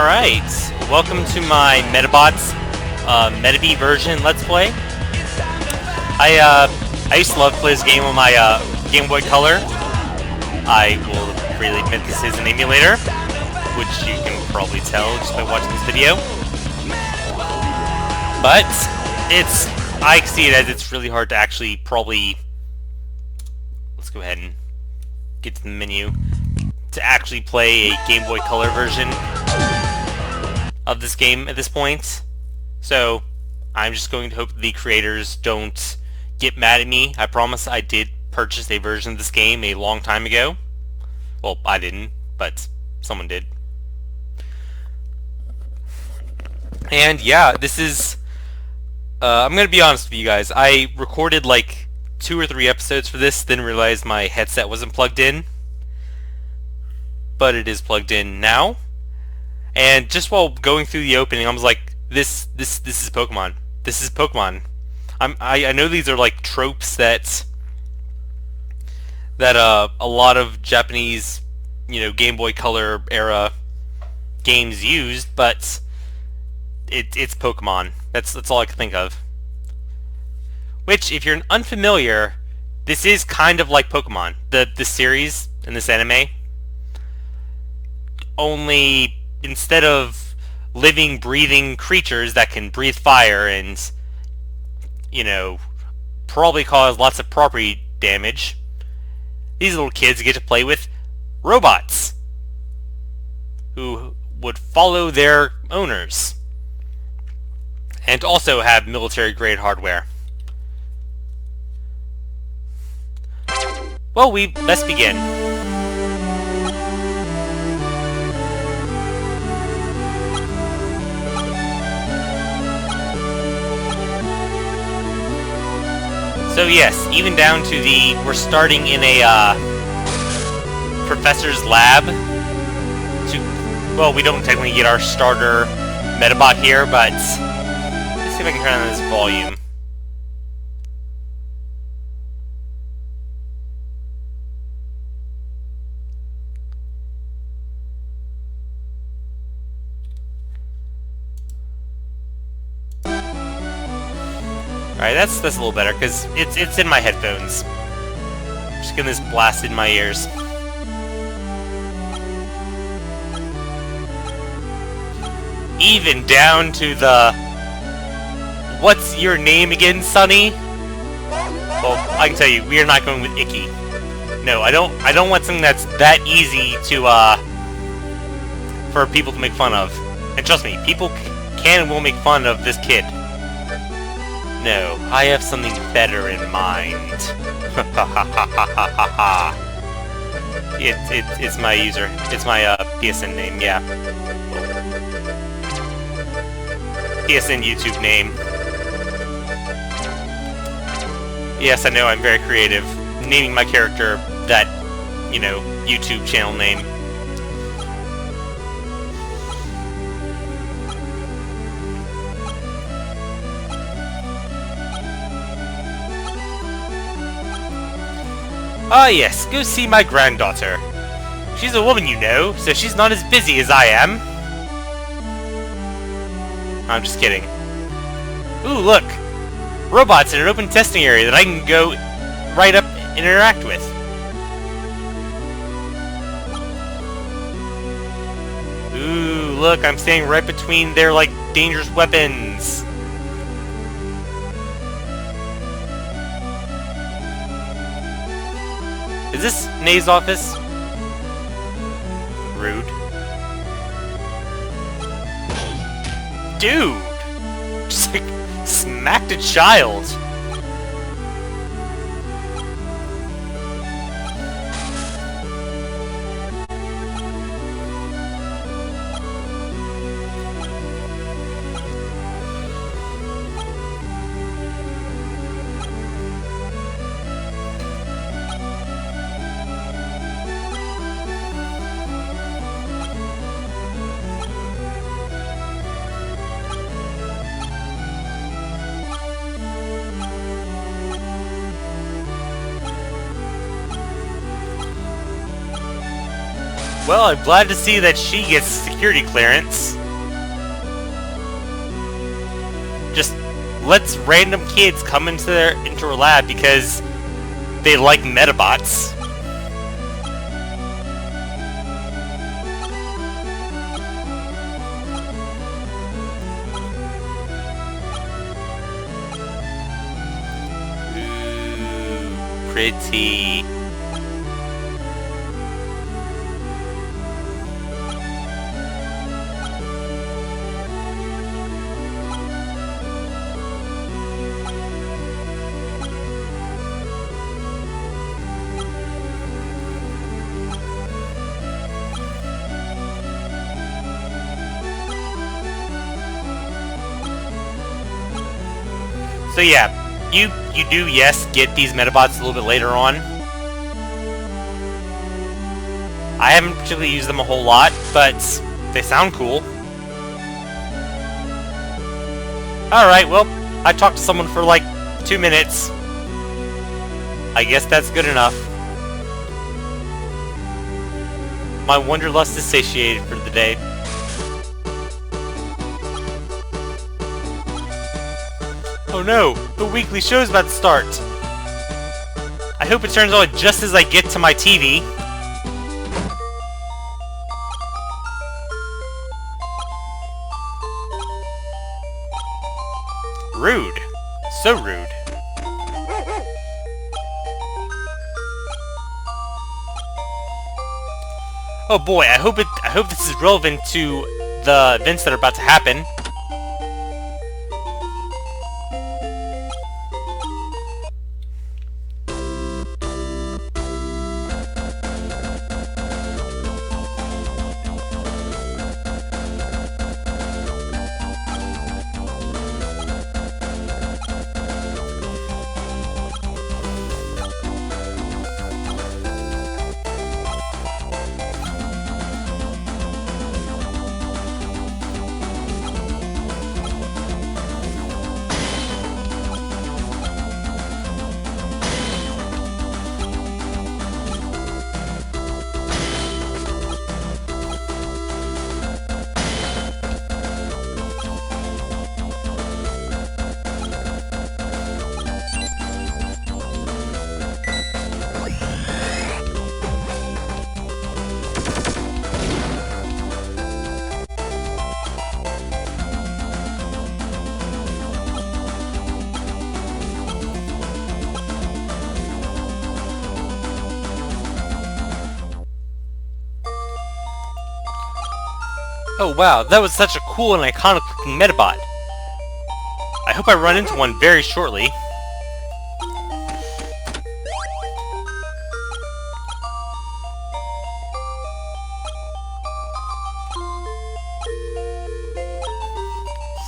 Alright, welcome to my Medabots Metabee version Let's Play. I used to love to play this game on my Game Boy Color. I will freely admit this is an emulator, which you can probably tell just by watching this video. But I see it as it's really hard to actually probably... Let's go ahead and get to the menu. To actually play a Game Boy Color version of this game at this point. So I'm just going to hope the creators don't get mad at me. I promise I did purchase a version of this game a long time ago. Well, I didn't, but someone did. And yeah, this is... I'm going to be honest with you guys. I recorded like 2 or 3 episodes for this, then realized my headset wasn't plugged in. But it is plugged in now. And just while going through the opening, I was like, this is Pokemon. This is Pokemon. I know these are like tropes that a lot of Japanese, Game Boy Color era games used, but it's Pokemon. That's all I can think of. Which, if you're unfamiliar, this is kind of like Pokemon. The series in this anime. Only instead of living, breathing creatures that can breathe fire and, probably cause lots of property damage, these little kids get to play with robots who would follow their owners and also have military-grade hardware. Well, we best begin. So yes, even down to we're starting in a professor's lab. Well, we don't technically get our starter Medabot here, but let's see if I can turn on this volume. Alright, that's a little better, because it's in my headphones. Just getting this blasted in my ears. Even down to the... What's your name again, Sonny? Well, I can tell you, we are not going with Icky. No, I don't want something that's that easy to, for people to make fun of. And trust me, people can and will make fun of this kid. No, I have something better in mind. It's my user. It's my PSN name, yeah. PSN YouTube name. Yes, I know, I'm very creative. Naming my character that, YouTube channel name. Ah yes, go see my granddaughter. She's a woman, so she's not as busy as I am. I'm just kidding. Ooh, look! Robots in an open testing area that I can go right up and interact with. Ooh, look, I'm standing right between their, dangerous weapons. Is this Nay's office? Rude. Dude! Just, smacked a child! Well, I'm glad to see that she gets security clearance. Just lets random kids come into her lab because they like Medabots. Ooh, pretty. So yeah, you do, yes, get these Medabots a little bit later on. I haven't particularly used them a whole lot, but they sound cool. Alright, well, I talked to someone for like 2 minutes. I guess that's good enough. My wanderlust is satiated for the day. Oh no, the weekly show's about to start. I hope it turns on just as I get to my TV. Rude. So rude. Oh boy, I hope this is relevant to the events that are about to happen. Oh wow, that was such a cool and iconic looking Metabot. I hope I run into one very shortly.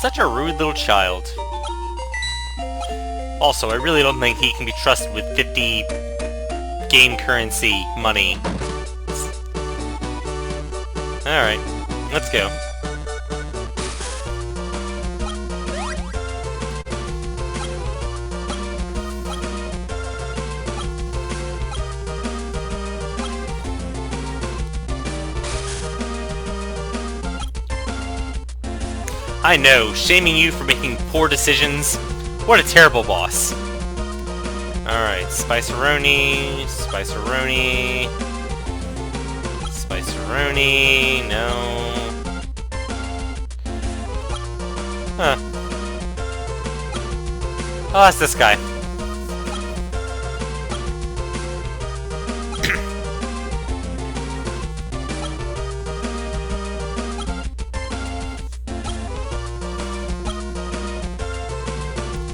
Such a rude little child. Also, I really don't think he can be trusted with 50 game currency money. Alright. Let's go. I know, shaming you for making poor decisions. What a terrible boss. Alright, Spice-A-Roni, Spice-A-Roni, Spice-A-Roni, no. Huh. Oh, that's this guy.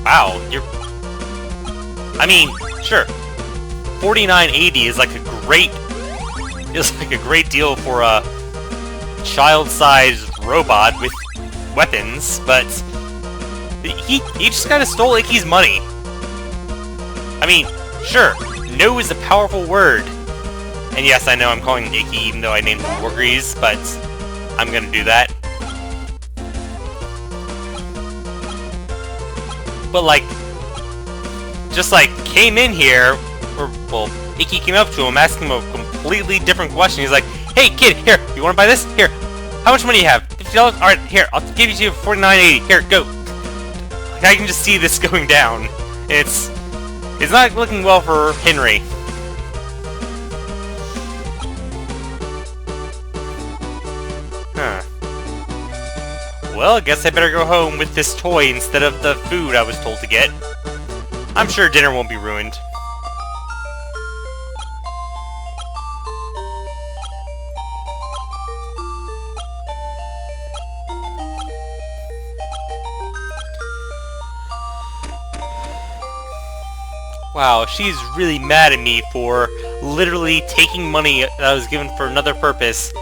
Wow, you're... I mean, sure. 4980 is like a great... It's like a great deal for a child-sized robot with weapons, but he just kind of stole Icky's money. I mean, sure, no is a powerful word. And yes, I know I'm calling him Icky even though I named him Wargrease, but I'm gonna do that. But like, just like came in here, or well, Icky came up to him asking him a completely different question. He's like, "Hey kid, here, you want to buy this? Here, how much money do you have? $50? All right, here, I'll give you to $49.80. Here, go." Like, I can just see this going down. It's not looking well for Henry. Huh. Well, I guess I better go home with this toy instead of the food I was told to get. I'm sure dinner won't be ruined. Wow, she's really mad at me for literally taking money that I was given for another purpose,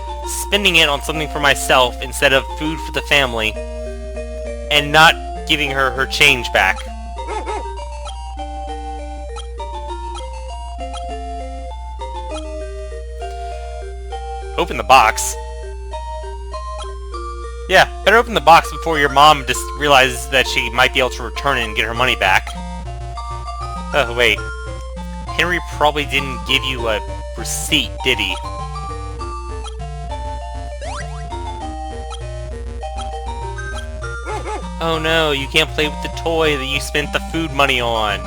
spending it on something for myself instead of food for the family, and not giving her her change back. Open the box. Yeah, better open the box before your mom just realizes that she might be able to return it and get her money back. Oh, wait. Henry probably didn't give you a receipt, did he? Oh no, you can't play with the toy that you spent the food money on.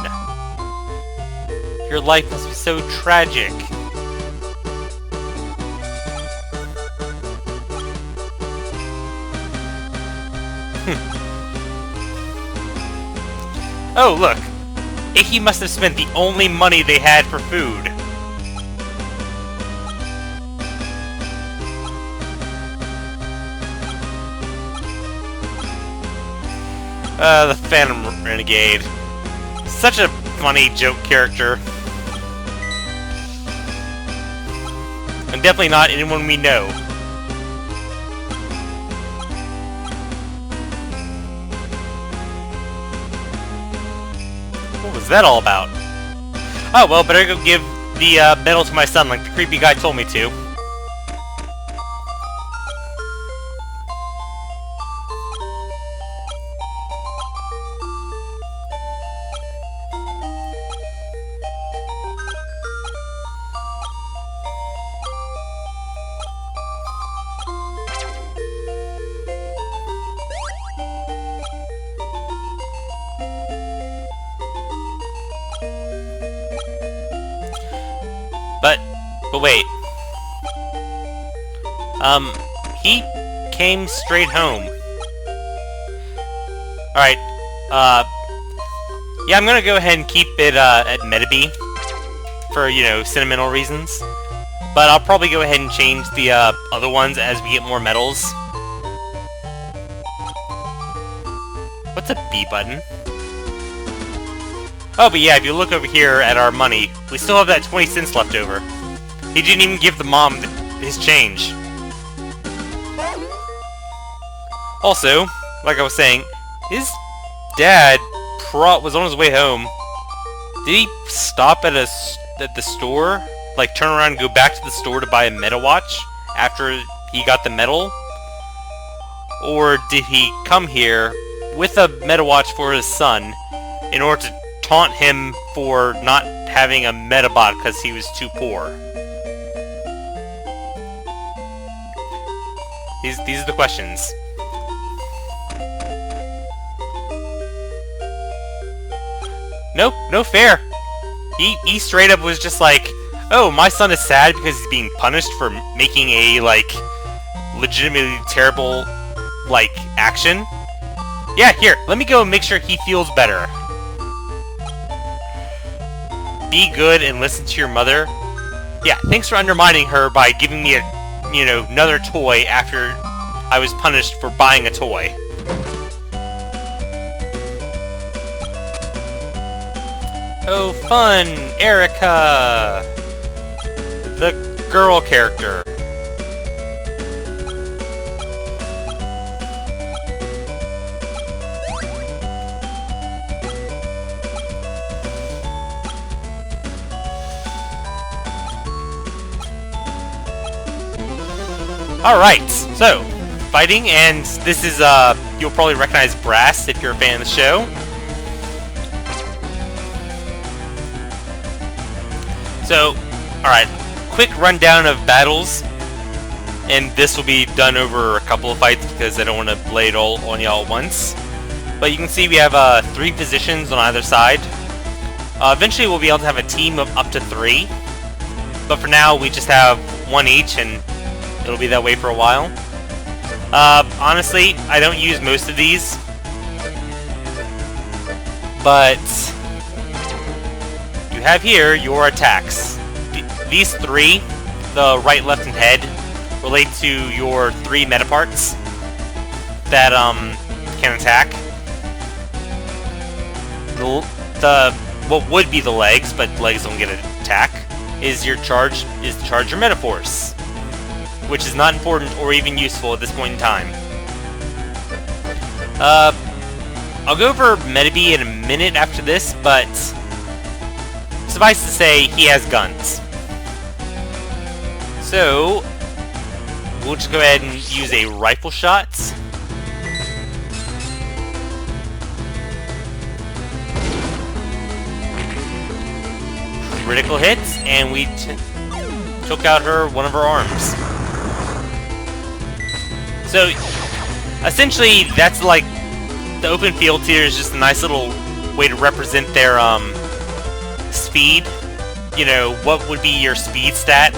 Your life must be so tragic. Oh, look! Icky must have spent the only money they had for food. The Phantom Renegade. Such a funny joke character. And definitely not anyone we know. What was that all about? Oh, well, better go give the medal to my son like the creepy guy told me to. But wait. He came straight home. Alright, yeah, I'm gonna go ahead and keep it, at Metabee for, you know, sentimental reasons. But I'll probably go ahead and change the, other ones as we get more medals. What's a B button? Oh, but yeah, if you look over here at our money, we still have that 20 cents left over. He didn't even give the mom his change. Also, like I was saying, his dad was on his way home. Did he stop at the store? Like, turn around and go back to the store to buy a Metabot after he got the medal? Or did he come here with a Metabot for his son in order to taunt him for not having a Medabot because he was too poor? These are the questions. Nope, no fair. He straight up was just like, oh, my son is sad because he's being punished for making a, like, legitimately terrible, like, action. Yeah, here, let me go and make sure he feels better. Be good and listen to your mother. Yeah, thanks for undermining her by giving me a, you know, another toy after I was punished for buying a toy. Oh, fun! Erica! The girl character. Alright, so, fighting, and this is, you'll probably recognize Brass if you're a fan of the show. So, alright, quick rundown of battles, and this will be done over a couple of fights because I don't want to lay it all on y'all at once. But you can see we have 3 positions on either side. Eventually we'll be able to have a team of up to 3, but for now we just have 1 each, and it'll be that way for a while. Honestly, I don't use most of these, but you have here your attacks. These 3, the right, left, and head, relate to your 3 Medabots that can attack. What would be the legs, but legs don't get an attack, is your charge your Metaforce, which is not important or even useful at this point in time. I'll go over Metabee in a minute after this, but suffice to say, he has guns. So we'll just go ahead and use a rifle shot. Critical hits, and we took out one of her arms. So, essentially, that's like the open field here is just a nice little way to represent their speed. You know, what would be your speed stat?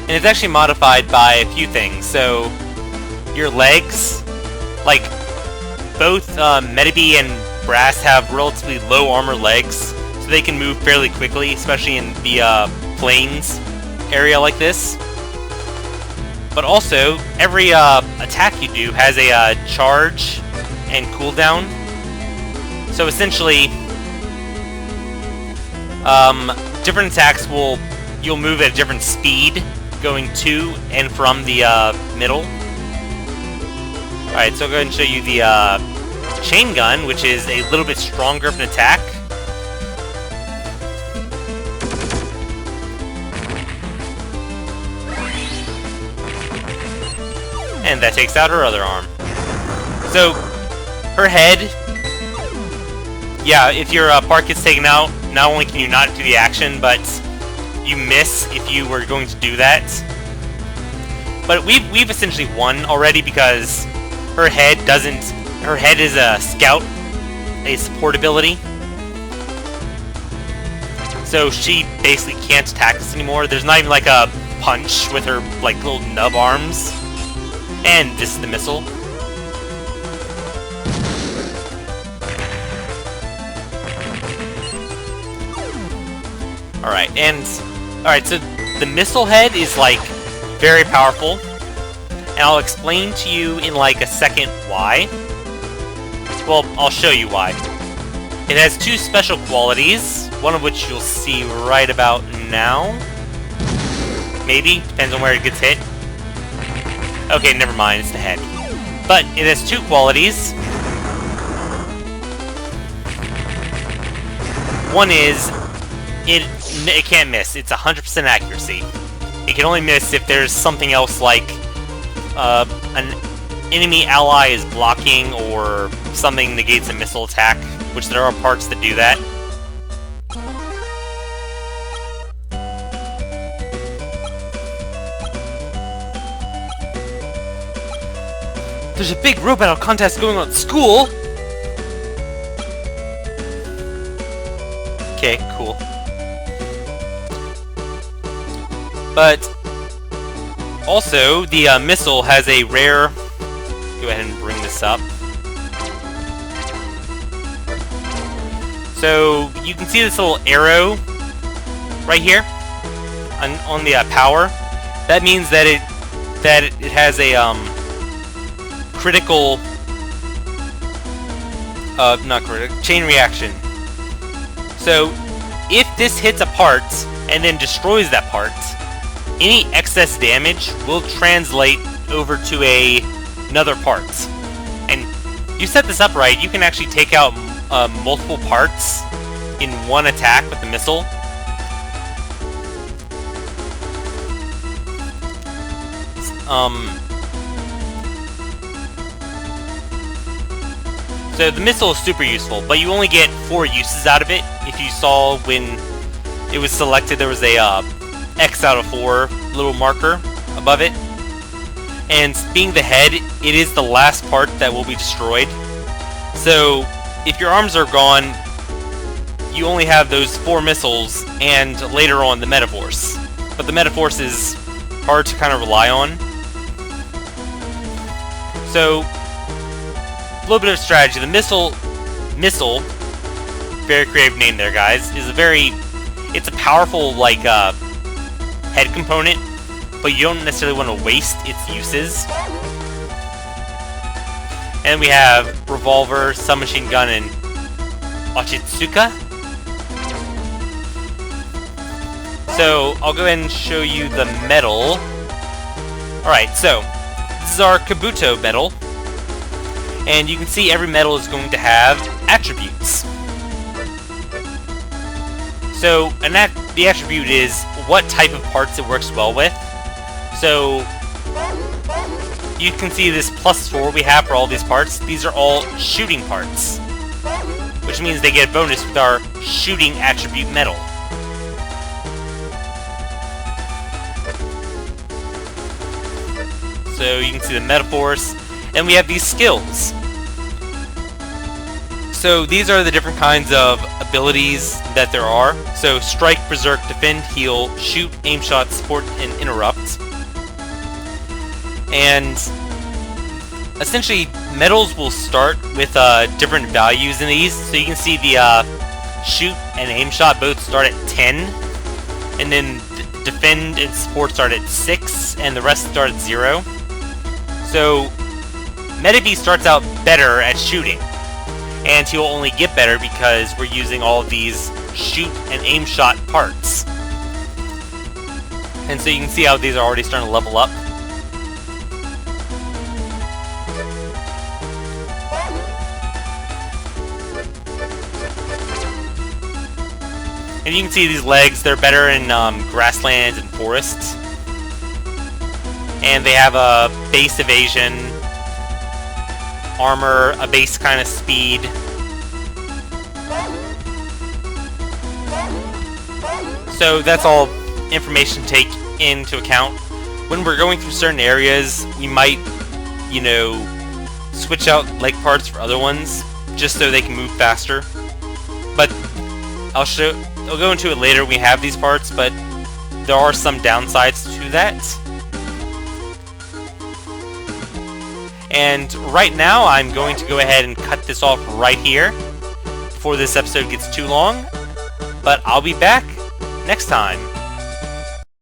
And it's actually modified by a few things. So, your legs, like both Metabee and Brass have relatively low armor legs, so they can move fairly quickly, especially in the plains area like this. But also, every attack you do has a charge and cooldown. So essentially, different attacks you'll move at a different speed going to and from the middle. Alright, so I'll go ahead and show you the chain gun, which is a little bit stronger of an attack. And that takes out her other arm. So, her head, yeah, if your part gets taken out, not only can you not do the action, but you miss if you were going to do that. But we've essentially won already because her head is a scout, a support ability. So she basically can't attack us anymore. There's not even like a punch with her like little nub arms. And this is the missile. Alright, so the missile head is like very powerful. And I'll explain to you in like a second why. Well, I'll show you why. It has 2 special qualities, one of which you'll see right about now. Maybe, depends on where it gets hit. Okay, never mind, it's the head. But it has 2 qualities. One is, it can't miss. It's 100% accuracy. It can only miss if there's something else like an enemy ally is blocking or something negates a missile attack, which there are parts that do that. There's a big rope battle contest going on at school! Okay, cool. But also, the missile has a rare... Go ahead and bring this up. So, you can see this little arrow right here on the power. That means that it has a critical, not critical, chain reaction. So, if this hits a part and then destroys that part, any excess damage will translate over to another part. And you set this up right, you can actually take out multiple parts in one attack with the missile. So the missile is super useful, but you only get 4 uses out of it. If you saw when it was selected, there was a X out of 4 little marker above it. And being the head, it is the last part that will be destroyed. So if your arms are gone, you only have those 4 missiles and later on the Metaforce. But the Metaforce is hard to kind of rely on. So, a little bit of strategy. The missile, very creative name there, guys, is it's a powerful, like, head component, but you don't necessarily want to waste its uses. And we have Revolver, Submachine Gun, and Ochitsuka. So, I'll go ahead and show you the medal. Alright, so, this is our Kabuto medal. And you can see every medal is going to have attributes. So, the attribute is what type of parts it works well with. So, you can see this +4 we have for all these parts. These are all shooting parts, which means they get a bonus with our shooting attribute medal. So you can see the Metaforce, and we have these skills. So these are the different kinds of abilities that there are. So Strike, Berserk, Defend, Heal, Shoot, Aim Shot, Support, and Interrupt. And essentially, medals will start with different values in these. So you can see the Shoot and Aim Shot both start at 10, and then Defend and Support start at 6, and the rest start at 0. So Metabee starts out better at shooting, and he'll only get better because we're using all of these shoot and aim shot parts. And so you can see how these are already starting to level up. And you can see these legs, they're better in grasslands and forests. And they have a base evasion, armor, a base kind of speed. So that's all information to take into account. When we're going through certain areas, we might, you know, switch out leg parts for other ones, just so they can move faster. But I'll go into it later when we have these parts, but there are some downsides to that. And right now, I'm going to go ahead and cut this off right here before this episode gets too long. But I'll be back next time.